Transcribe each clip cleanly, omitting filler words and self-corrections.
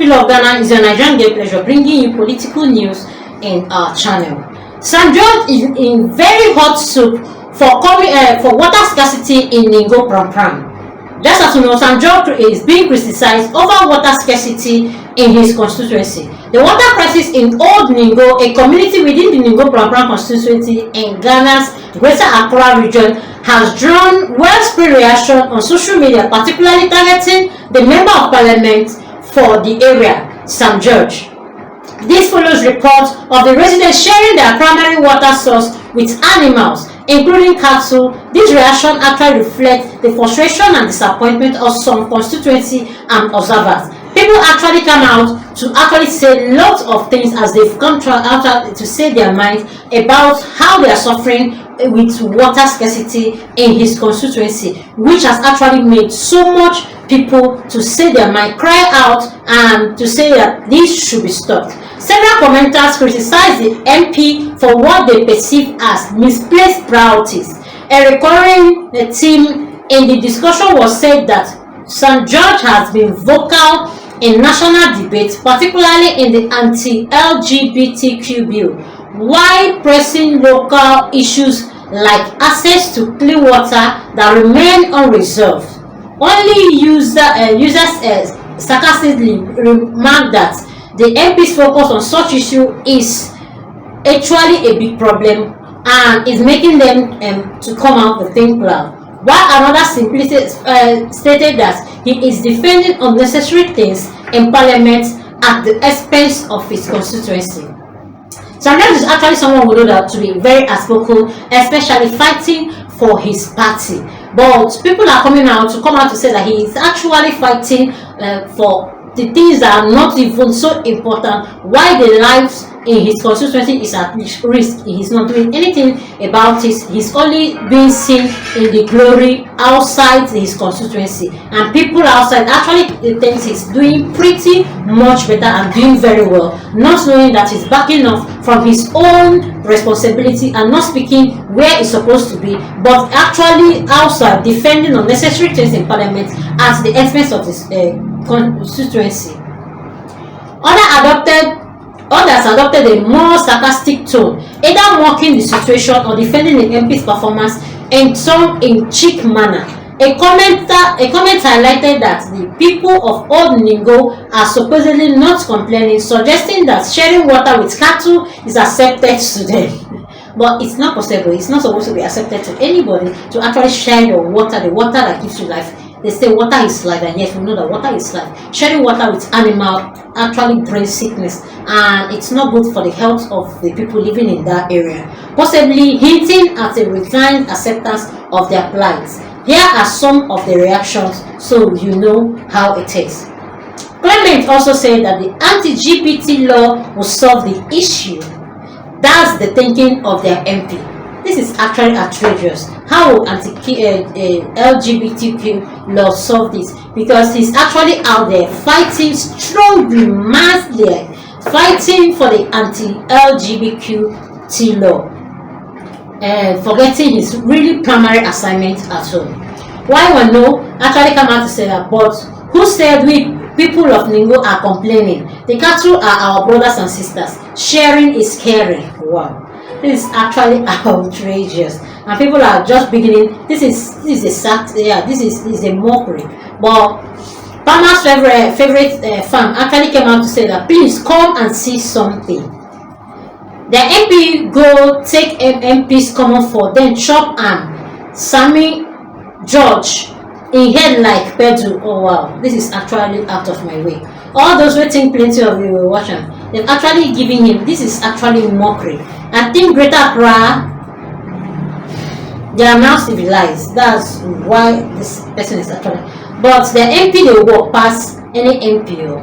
people of Ghana, is your Nigerian Great Pleasure bringing you political news in our channel. St. George is in very hot soup for water scarcity in Ningo Prampram. Just as you know, St. George is being criticized over water scarcity in his constituency. The water crisis in Old Ningo, a community within the Ningo Prampram constituency in Ghana's Greater Accra region, has drawn widespread reaction on social media, particularly targeting the Member of Parliament for the area, St. George. This follows reports of the residents sharing their primary water source with animals, including cattle. This reaction actually reflects the frustration and disappointment of some constituency and observers. People actually come out to actually say lots of things as they've come out to say their mind about how they are suffering with water scarcity in his constituency, which has actually made so much people to say their mind, cry out, and to say that this should be stopped. Several commenters criticized the MP for what they perceive as misplaced priorities. A recurring theme in the discussion was said that St. George has been vocal in national debates, particularly in the anti-LGBTQ bill, while pressing local issues like access to clean water that remain unresolved. Only users sarcastically remarked that the MP's focus on such issue is actually a big problem and is making them to come out the thin cloud. While another simply stated that he is defending unnecessary things in Parliament at the expense of his constituency. Sometimes is actually someone who know that to be very outspoken, especially fighting for his party. But people are coming out to say that he is actually fighting for the things that are not even so important, why the lives in his constituency is at risk. He is not doing anything about it. He's only being seen in the glory outside his constituency, and people outside actually think he's doing pretty much better and doing very well, not knowing that he's backing off from his own responsibility and not speaking where he's supposed to be, but actually outside defending unnecessary things in Parliament at the expense of his constituency. Others adopted a more sarcastic tone, either mocking the situation or defending the MP's performance in some cheek manner. A comment highlighted that the people of Old Ningo are supposedly not complaining, suggesting that sharing water with cattle is accepted to them. But it's not possible. It's not supposed to be accepted to anybody to actually share your water, the water that gives you life. They say water is life, and yes, we know that water is life. Sharing water with animal actually brings sickness, and it's not good for the health of the people living in that area, possibly hinting at a resigned acceptance of their plight. Here are some of the reactions so you know how it is. Clement also said that the anti-LGBT law will solve the issue. That's the thinking of their MP. This is actually outrageous. How will LGBTQ law solve this? Because he's actually out there fighting strongly, massively, fighting for the anti-LGBTQ law, forgetting his really primary assignment at home. Why one no actually come out to say that, but who said we people of Ningo are complaining? The cattle are our brothers and sisters. Sharing is caring. Wow. This is actually outrageous, and people are just beginning. This is a mockery. But Palmer's favorite farm actually came out to say that please come and see something. The MP go take MP's common for then chop and Sammy George in head like Pedro. Oh wow, this is actually out of my way. All those who think plenty of you will watch him, they're actually giving him, this is actually mockery. I think Greater Accra, they are now civilized. That's why this person is actually. But the MP, they will walk past any MPO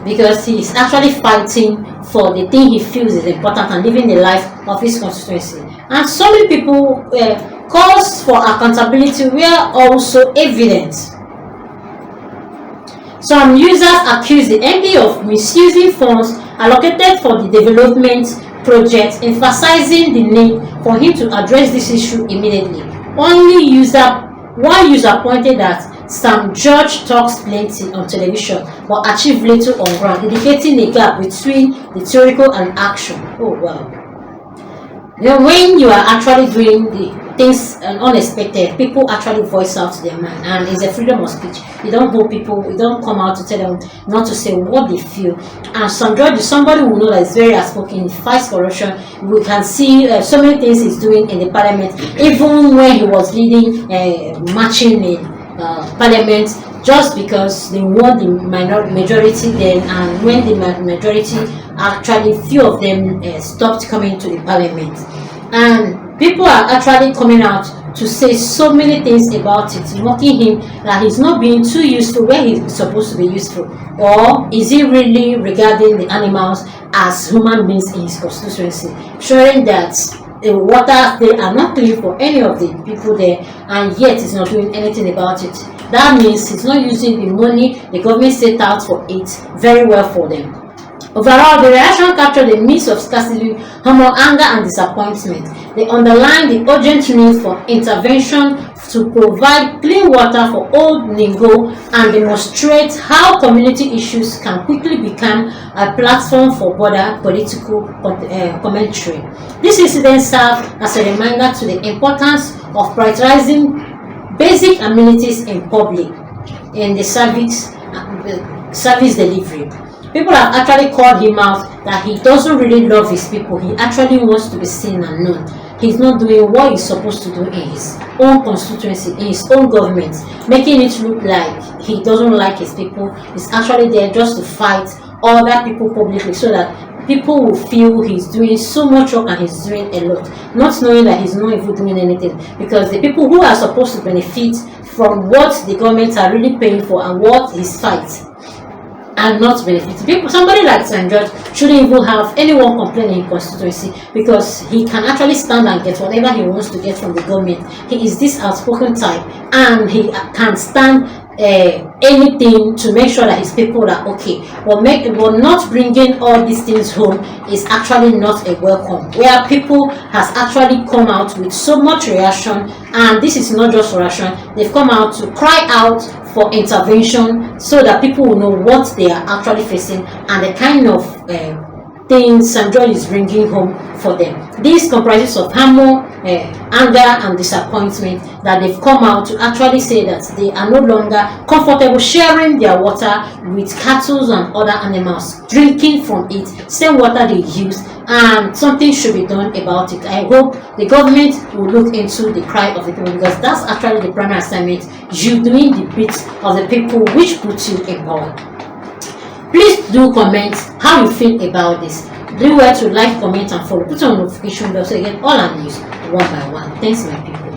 because he is actually fighting for the thing he feels is important and living the life of his constituency. And so many people calls for accountability were also evident. Some users accuse the MP of misusing funds allocated for the development project, emphasizing the need for him to address this issue immediately. One user pointed that Sam George talks plenty on television but achieve little on ground, indicating a gap between the theoretical and action. Oh wow. You know, when you are actually doing the things unexpected, people actually voice out their mind, and it's a freedom of speech. You don't hold people, you don't come out to tell them not to say what they feel. And Sam George is somebody who know that is very outspoken, fights corruption. We can see so many things he's doing in the parliament, even when he was leading marching in parliament, just because they want the majority then, and when the majority actually few of them stopped coming to the parliament, and people are actually coming out to say so many things about it, mocking him that he's not being too useful where he's supposed to be useful, or is he really regarding the animals as human beings in his constituency, showing that the water they are not clean for any of the people there, and yet he's not doing anything about it. That means he's not using the money the government set out for it very well for them. Overall, the reaction captured a mix of scarcity, humor, anger, and disappointment. They underline the urgent need for intervention to provide clean water for Old Ningo and demonstrate how community issues can quickly become a platform for broader political commentary. This incident served as a reminder to the importance of prioritizing basic amenities in public in the service delivery. People have actually called him out that he doesn't really love his people. He actually wants to be seen and known. He's not doing what he's supposed to do in his own constituency, in his own government, making it look like he doesn't like his people. He's actually there just to fight other people publicly so that people will feel he's doing so much work and he's doing a lot, not knowing that he's not even doing anything, because the people who are supposed to benefit from what the government are really paying for and what his fight and not benefit people. Somebody like Sam George shouldn't even have anyone complaining in constituency, because he can actually stand and get whatever he wants to get from the government. He is this outspoken type, and he can stand anything to make sure that his people are okay. But not bringing all these things home is actually not a welcome, where people has actually come out with so much reaction, and this is not just reaction, they've come out to cry out for intervention so that people will know what they are actually facing and the kind of things Sam George is bringing home for them. This comprises of humor, anger, and disappointment that they've come out to actually say that they are no longer comfortable sharing their water with cattle and other animals, drinking from it, same water they use, and something should be done about it. I hope the government will look into the cry of the people, because that's actually the primary assignment, you doing the bits of the people which put you in power. Please do comment how you feel about this. Do well to like, comment, and follow. Put on notification bell so you get all our news one by one. Thanks, my people.